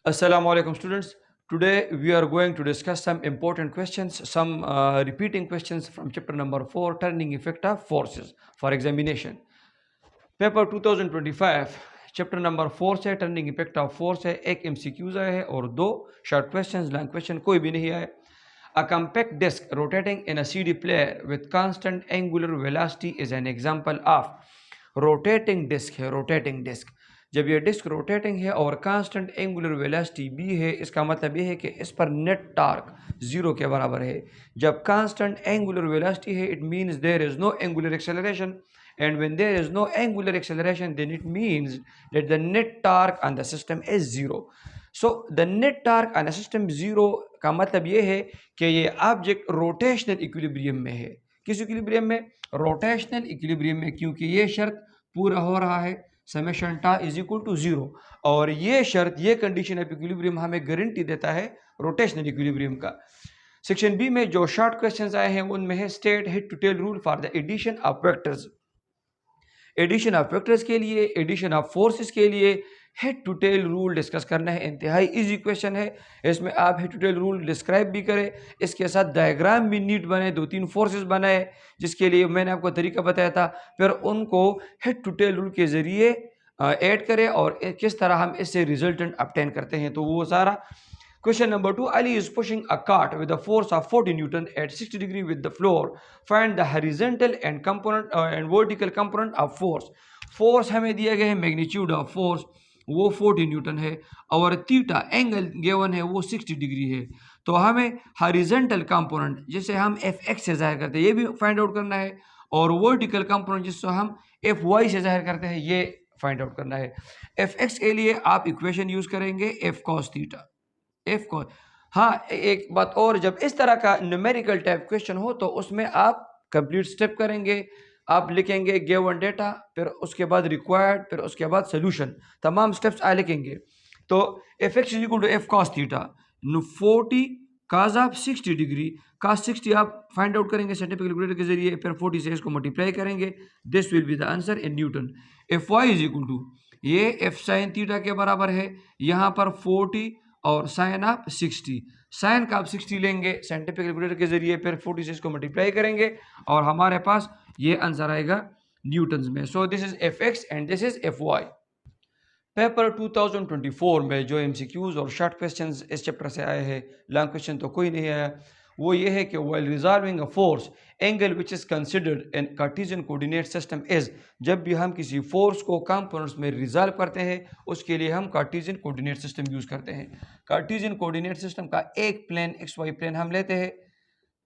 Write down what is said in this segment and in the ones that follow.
Assalamu alaikum students. Today we are going to discuss some important questions, some repeating questions from chapter number 4, turning effect of forces for examination. Paper 2025 chapter number 4 से turning effect of force है। एक MCQs आया है और दो short questions, long question कोई भी नहीं आया। A compact disc rotating in a CD player with constant angular velocity is an example of rotating disc है। रोटेटिंग डिस्क, जब ये डिस्क रोटेटिंग है और कांस्टेंट एंगुलर वेलोसिटी भी है, इसका मतलब ये है कि इस पर नेट टार्क जीरो के बराबर है। जब कांस्टेंट एंगुलर वेलोसिटी है, it means there is no angular acceleration, and when there is no angular acceleration, then it means that the net torque on the system is zero. So the net torque on the system zero का मतलब ये है कि ये object rotational equilibrium में है। किस equilibrium में? रोटेशनल इक्विलिब्रियम में, क्योंकि ये शर्त पूरा हो रहा है summation tau is equal to zero, और ये शर्त, ये कंडीशन ऑफ इक्विलिब्रियम हमें गारंटी देता है रोटेशनल इक्विलिब्रियम का। सेक्शन बी में जो शॉर्ट क्वेश्चंस आए हैं उनमें है state head to tail rule for the addition of vectors. Addition of vectors के लिए, एडिशन ऑफ फोर्सेस के लिए head to tail rule discuss करना है। इंतहाई इजी क्वेश्चन है, इसमें आप head to tail rule describe भी करें, इसके साथ डायग्राम भी नीट बनाए, 2-3 फोर्सेस बनाए, जिसके लिए मैंने आपको तरीका बताया था। फिर उनको हेड टू टेल रूल के ज़रिए ऐड करें और किस तरह हम इससे रिजल्टेंट ऑब्टेन करते हैं, तो वो सारा। Question number 2. Ali is pushing a cart with a force of 40 Newton at 60 degree with the floor. Find the horizontal and vertical component of force. Force हमें दिया गया है, magnitude of force वो 40 न्यूटन है और थीटा एंगल गिवन है वो 60 degree है। तो हमें हॉरिजॉन्टल कंपोनेंट जिसे हम एफ एक्स से जाहिर करते हैं ये भी फाइंड आउट करना है, और वर्टिकल कंपोनेंट जिससे हम एफ वाई से जाहिर करते हैं ये फाइंड आउट करना है। एफ एक्स के लिए आप इक्वेशन यूज करेंगे एफ कॉस थीटा, एफ को। हाँ, एक बात और, जब इस तरह का न्यूमेरिकल टाइप क्वेश्चन हो तो उसमें आप कंप्लीट स्टेप करेंगे, आप लिखेंगे गिवन डेटा, फिर उसके बाद रिक्वायर्ड, फिर उसके बाद सोल्यूशन, तमाम स्टेप्स आ लिखेंगे। तो F X is equal to F cos theta 40 cos of 60 degree, cos 60 आप फाइंड आउट करेंगे साइंटिफिक कैलकुलेटर के जरिए, फिर 40 से इसको मल्टीप्लाई करेंगे, this will be the answer in newton. F Y is equal to, ये एफ साइन थीटा के बराबर है, यहाँ पर 40 और साइन आप 60, साइन का आप 60 लेंगे साइंटिफिक कैलकुलेटर के जरिए, फिर 40 से इसको मल्टीप्लाई करेंगे और हमारे पास ये आंसर आएगा न्यूटन्स में। So this is F X and this is F Y. Paper 2024 में जो एमसीक्यूज और शॉर्ट क्वेश्चंस इस चैप्टर से आए हैं, लॉन्ग क्वेश्चन तो कोई नहीं आया, वो ये है कि while resolving a force angle which is considered in Cartesian coordinate system is, जब भी हम किसी फोर्स को कंपोनेंट्स में रिजॉल्व करते हैं उसके लिए हम कार्टेशियन कोऑर्डिनेट सिस्टम यूज करते हैं। कार्टेशियन कोऑर्डिनेट सिस्टम का एक प्लेन एक्स वाई प्लेन हम लेते हैं,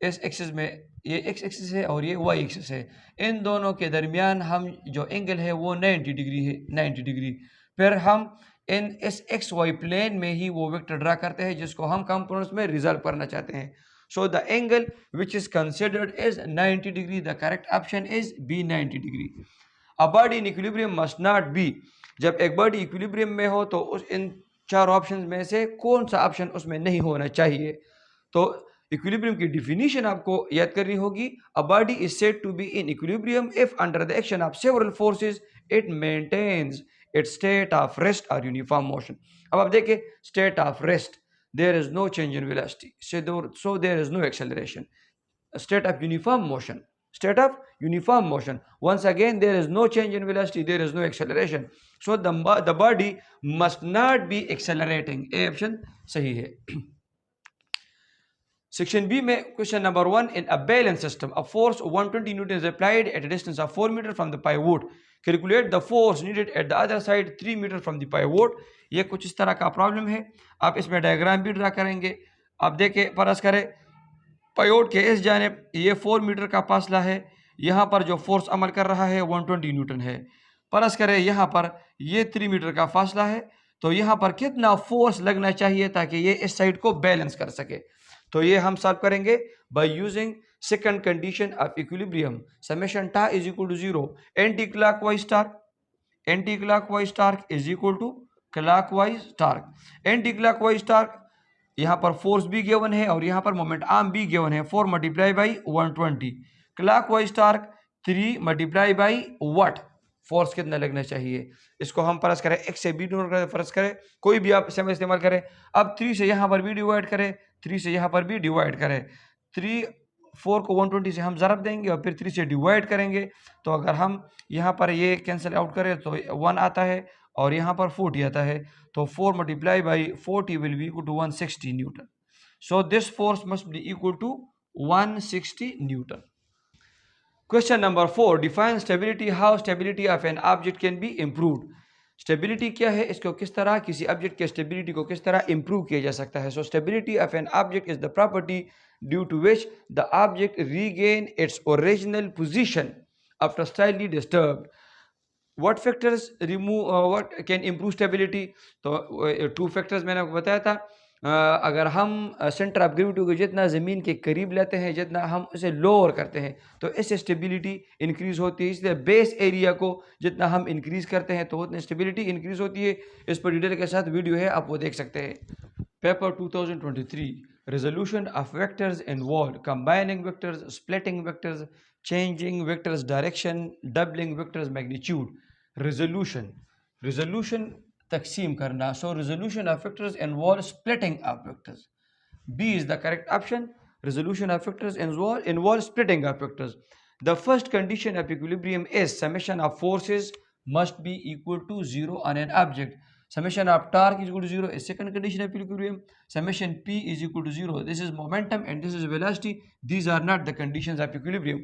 इस एक्सिस में ये एक्स एक्सिस है और ये वाई एक्सिस है, इन दोनों के दरमियान हम जो एंगल है वो 90 डिग्री है, 90 डिग्री। फिर हम इस एक्स वाई प्लेन में ही वो वेक्टर ड्रा करते हैं जिसको हम कंपोनेंट्स में रिजॉल्व करना चाहते हैं। So the angle which is considered is 90 degree, the correct option is B 90 degree. A body in equilibrium must not be, जब एक बॉडी इक्विलिब्रियम में हो तो उस इन चार ऑप्शन में से कौन सा ऑप्शन उसमें नहीं होना चाहिए। तो इक्विलिब्रियम की डिफिनीशन आपको याद करनी होगी। A body is said to be in equilibrium if under the action of several forces it maintains its state of rest और यूनिफॉर्म मोशन। अब आप देखिए, state of rest, there is no change in velocity, so there is no acceleration. State of uniform motion, state of uniform motion, once again there is no change in velocity, there is no acceleration, so the body must not be accelerating। A option सही है। Section B में question number 1, in a balance system a force 120 Newton is applied at a distance of 4 meter from the pivot, calculate the force needed at the other side 3 meter from the pivot। ये कुछ इस तरह का problem है, आप इसमें diagram भी draw करेंगे। आप देखें, फर्ज करें पाइवोट के इस जानिब ये 4 मीटर का फासला है, यहाँ पर जो फोर्स अमल कर रहा है 120 न्यूटन है। फर्ज करें यहाँ पर ये 3 मीटर का फासला है, तो यहाँ पर कितना फोर्स लगना चाहिए ताकि ये इस साइड को बैलेंस कर सके। तो ये हम सॉल्व करेंगे by using second condition of equilibrium, summation tau is equal to 0, anti clockwise torque, anti clockwise torque is equal to clockwise torque. Anti clockwise torque, यहाँ पर फोर्स भी गिवन है और यहाँ पर मोमेंट आर्म भी गिवन है, 4 multiply by 120। Clockwise torque 3 multiply by what, force कितना लगना चाहिए। इसको हम प्लस करें, x से b नोट करें, फर्ज करें कोई भी आप समय इस्तेमाल करें। अब 3 से यहाँ पर भी डिवाइड करें, 3 से यहाँ पर भी डिवाइड करें। 4 को 120 से हम ज़रब देंगे और फिर 3 से डिवाइड करेंगे। तो अगर हम यहाँ पर ये कैंसिल आउट करें तो 1 आता है और यहाँ पर 40 आता है। तो 4 multiply by 40 will be equal to 160 newton. So this force must be equal to 160 newton. Question number 4. Define stability. How stability of an object can be improved. Stability क्या है, इसको किस तरह किसी ऑब्जेक्ट के स्टेबिलिटी को किस तरह इम्प्रूव किया जा सकता है। So stability of an object is the property due to which the object regain its original position after slightly disturbed. What factors what can improve stability. तो 2 फैक्टर्स मैंने आपको बताया था। अगर हम सेंटर ऑफ ग्रेविटी को जितना ज़मीन के करीब लेते हैं, जितना हम उसे लोअर करते हैं, तो इससे स्टेबिलिटी इंक्रीज़ होती है। इसलिए बेस एरिया को जितना हम इंक्रीज़ करते हैं तो उतनी स्टेबिलिटी इंक्रीज़ होती है। इस पर डिटेल के साथ वीडियो है, आप वो देख सकते हैं। Paper 2023 resolution of vectors involve combining vectors, splitting vectors, changing vectors direction, doubling vectors magnitude. Resolution तकसीम करना। So resolution of vectors involve splitting of vectors. B is the correct option. Resolution of vectors involves splitting of vectors. The first condition of equilibrium is summation of forces must be equal to 0 on an object. Summation of torque is equal to 0 is second condition of equilibrium. Summation P is equal to 0. This is momentum and this is velocity. These are not the conditions of equilibrium.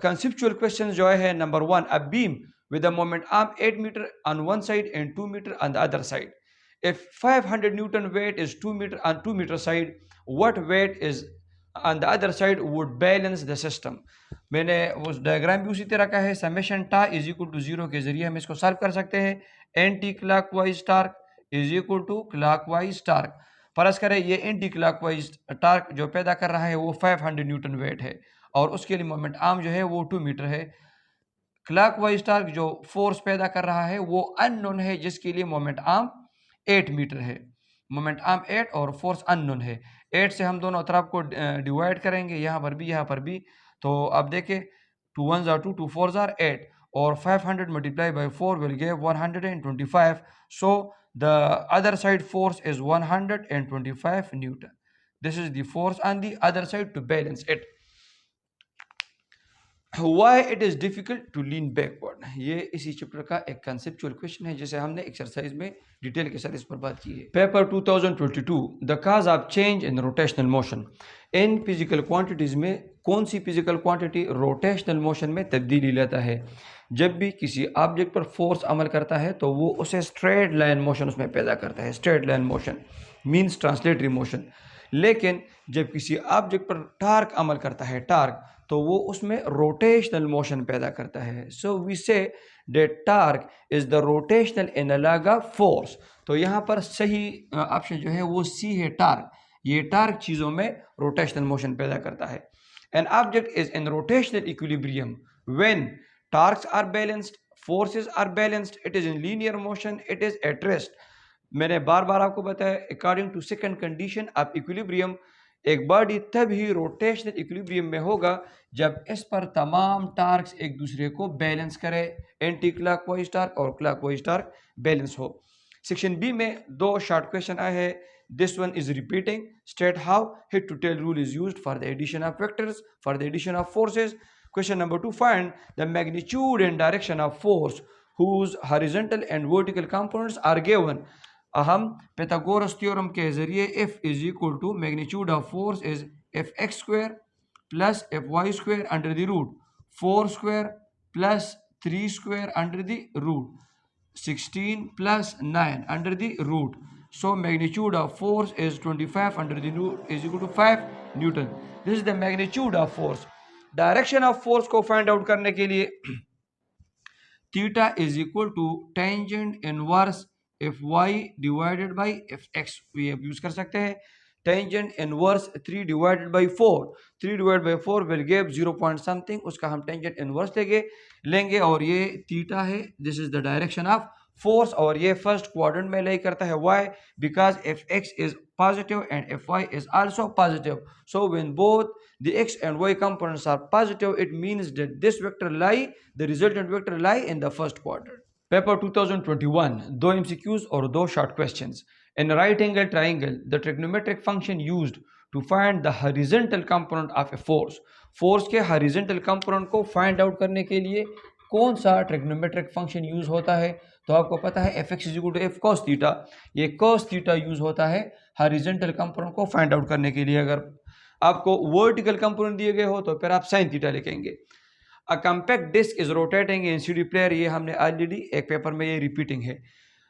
Conceptual questions जो है number 1, a beam with a moment arm 8 meter on one side and 2 meter on the other side. If 500 Newton weight is 2 meter on 2 meter side, what weight is on the other side would balance the system. मैंने उस diagram भी उसी तरह का है। Summation tau is equal to 0 के जरिए हम इसको सॉल्व कर सकते हैं। Anti clockwise torque is equal to clockwise torque. फर्ज करें ये एंटी क्लॉकवाइज टार्क जो पैदा कर रहा है वो 500 न्यूटन वेट है और उसके लिए मोमेंट आर्म जो है वो 2 मीटर है। क्लॉकवाइज टार्क जो फोर्स पैदा कर रहा है वो अननोन है, जिसके लिए मोमेंट आर्म 8 मीटर है। मोमेंट आर्म 8 और फोर्स अननोन है। 8 से हम दोनों तरफ को डिवाइड करेंगे, यहाँ पर भी यहाँ पर भी। तो अब देखें 2 1s are 2, 2 4s are 8 और 500 multiplied by 4 will give 125. So the other side force is 125 Newton. This is the force on the other side to balance it. Why it is difficult to lean backward. ये इसी chapter का एक conceptual question है जिसे हमने exercise में detail के साथ इस पर बात की है। Paper 2022 the cause of change in rotational motion. In physical quantities में कौन सी फिजिकल क्वांटिटी रोटेशनल मोशन में तब्दीली लाता है। जब भी किसी ऑब्जेक्ट पर फोर्स अमल करता है तो वो उसे स्ट्रेट लाइन मोशन उसमें पैदा करता है। Straight line motion means translatory motion. लेकिन जब किसी ऑब्जेक्ट पर टार्क अमल करता है, टार्क, तो वो उसमें रोटेशनल मोशन पैदा करता है। So we say that torque is the rotational analog of force. तो यहाँ पर सही ऑप्शन जो है वो सी है, टार्क। ये टार्क चीज़ों में रोटेशनल मोशन पैदा करता है। An object is in rotational equilibrium when torques are balanced, forces are balanced, it is in linear motion, it is at rest. मैंने बार बार आपको बताया according to second condition of equilibrium एक बॉडी तभी रोटेशनल इक्विलिब्रियम में होगा जब इस पर तमाम टार्क्स एक दूसरे को बैलेंस करे। एंटी क्लॉकवाइज टार्क और क्लॉकवाइज टार्क बैलेंस हो। सेक्शन बी में 2 शॉर्ट क्वेश्चन आए हैं। This one is repeating. State how head to tail rule is used for the addition of vectors, for the addition of forces. Question number 2, find the magnitude and direction of force whose horizontal and vertical components are given. हम pythagoras theorem के जरिए F is equal to magnitude of force is Fx square plus Fy square under the root 4 square plus 3 square under the root 16 plus 9 under the root. So magnitude of force is 25 under the root is equal to 5 Newton. This is the magnitude of force. Direction of force को find out करने के लिए theta is equal to tangent inverse Fy divided by Fx ये use कर सकते हैं। Tangent inverse 3 divided by 4, 3 divide by 4 will give 0 point something, उसका हम टेंजेंट इनवर्स लेंगे और ये थीटा है। This is the direction of force और ये फर्स्ट क्वाड्रेंट में लाई करता है. Why? Because if x is positive and if y is also positive, so when both the x and y components are positive, it means that this vector lie, the resultant vector lie in the first quadrant. Paper 2021, दो MCQs और दो short questions. In a right angle triangle, the trigonometric function used to find the horizontal component of a force. Force के horizontal component को find out करने के लिए कौन सा ट्रिग्नोमेट्रिक फंक्शन यूज होता है? तो आपको पता है F X equal to F cos theta. ये कॉस थीटा यूज होता है हॉरिजॉन्टल कंपोनेंट को फाइंड आउट करने के लिए. अगर आपको वर्टिकल कंपोनेंट दिए गए हो तो फिर आप साइन थीटा लिखेंगे. A compact disc is rotating in CD player, ये हमने ऑलरेडी एक पेपर में ये रिपीटिंग है.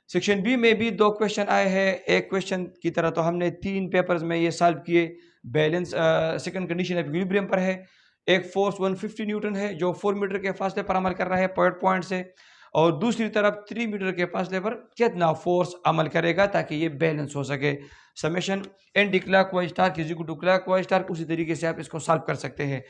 सेक्शन बी में भी दो क्वेश्चन आए हैं. एक क्वेश्चन की तरह तो हमने 3 पेपर्स में ये सॉल्व किए. Balance second condition of equilibrium पर है. एक फोर्स 150 न्यूटन है जो 4 मीटर के फासले पर अमल कर रहा है पॉइंट से, और दूसरी तरफ 3 मीटर के फासले पर कितना फोर्स अमल करेगा ताकि ये बैलेंस हो सके. Summation anti clockwise torque is equal to clockwise torque. उसी तरीके से आप इसको सॉल्व कर सकते हैं.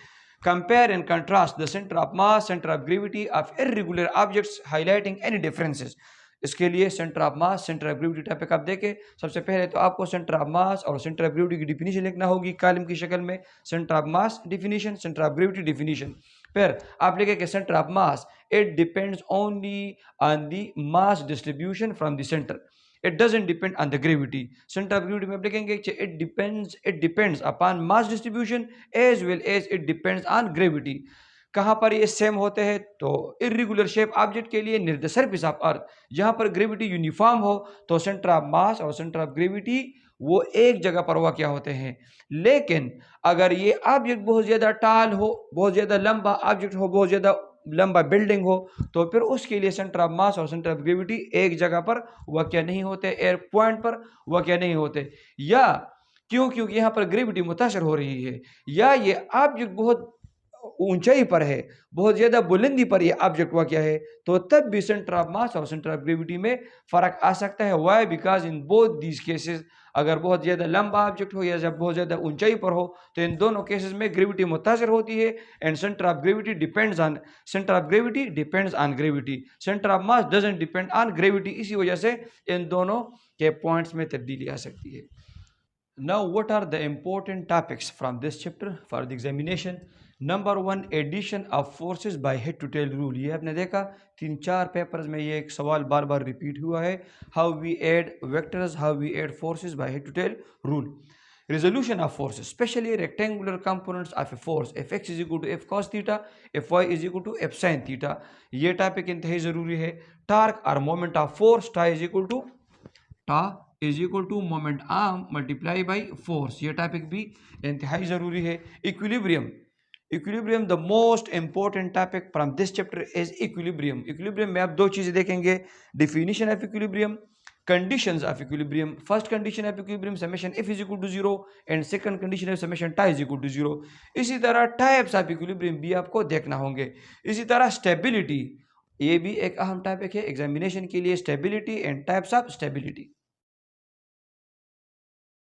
Compare and contrast the centre of mass, centre of gravity of irregular objects highlighting any differences. इसके लिए centre of mass, centre of gravity topic आप देखें. सबसे पहले तो आपको सेंटर ऑफ मास और सेंटर ऑफ ग्रेविटी की डिफिनीशन लिखना होगी कॉलम की शक्ल में. Centre of mass definition, centre of gravity definition. फिर आप लिखें कि centre of mass, it depends only on the mass distribution from the centre, it doesn't depend on the gravity. Center of gravity में आप लिखेंगे it depends upon mass distribution as well as it depends on gravity. कहाँ पर ये same होते हैं? तो irregular shape object के लिए near the surface of earth, जहाँ पर ग्रेविटी यूनिफॉर्म हो तो सेंटर ऑफ मास और सेंटर ऑफ ग्रेविटी वो एक जगह पर वाक़ होते हैं. लेकिन अगर ये ऑब्जेक्ट बहुत ज़्यादा टाल हो, बहुत ज़्यादा लंबा ऑब्जेक्ट हो, बहुत ज़्यादा लंबा बिल्डिंग हो, तो फिर उसके लिए सेंटर ऑफ मास और सेंटर ऑफ ग्रेविटी एक जगह पर वाक़ नहीं होते, एयर पॉइंट पर वाक़ नहीं होते. या क्योंकि यहाँ पर ग्रेविटी मुतासर हो रही है, या ये ऑब्जेक्ट बहुत ऊंचाई पर है, बहुत ज़्यादा बुलंदी पर ये ऑब्जेक्ट वाक़ है, तो तब भी सेंटर ऑफ मास और सेंटर ऑफ ग्रेविटी में फ़र्क आ सकता है. Why? Because in both these cases, अगर बहुत ज़्यादा लंबा ऑब्जेक्ट हो या जब बहुत ज़्यादा ऊंचाई पर हो, तो इन दोनों केसेस में ग्रेविटी मुतासर होती है. And centre of gravity depends on gravity. Centre of mass doesn't depend on gravity. इसी वजह से इन दोनों के पॉइंट्स में तब्दीली आ सकती है. Now, what are the important topics from this chapter for the examination? Number 1, addition of forces by head to tail rule. ये आपने देखा 3-4 पेपर्स में ये एक सवाल बार बार रिपीट हुआ है. How we add vectors, how we add forces by head to tail rule. Resolution of forces, especially rectangular components of a force. If x is equal to f cos theta, if y is equal to f sin theta. ये topic इंतहाई ज़रूरी है. Torque or moment of force, ta is equal to moment arm multiply by force. ये topic भी इंतहाई ज़रूरी है. Equilibrium the most important topic from this chapter is equilibrium. Equilibrium में आप दो चीज़ें देखेंगे. Definition of equilibrium, conditions of equilibrium. First condition of equilibrium summation f is equal to 0 and second condition of summation tau is equal to 0. इसी तरह types of equilibrium भी आपको देखना होंगे. इसी तरह स्टेबिलिटी, ये भी एक अहम टॉपिक है एग्जामिनेशन के लिए. Stability and types of stability.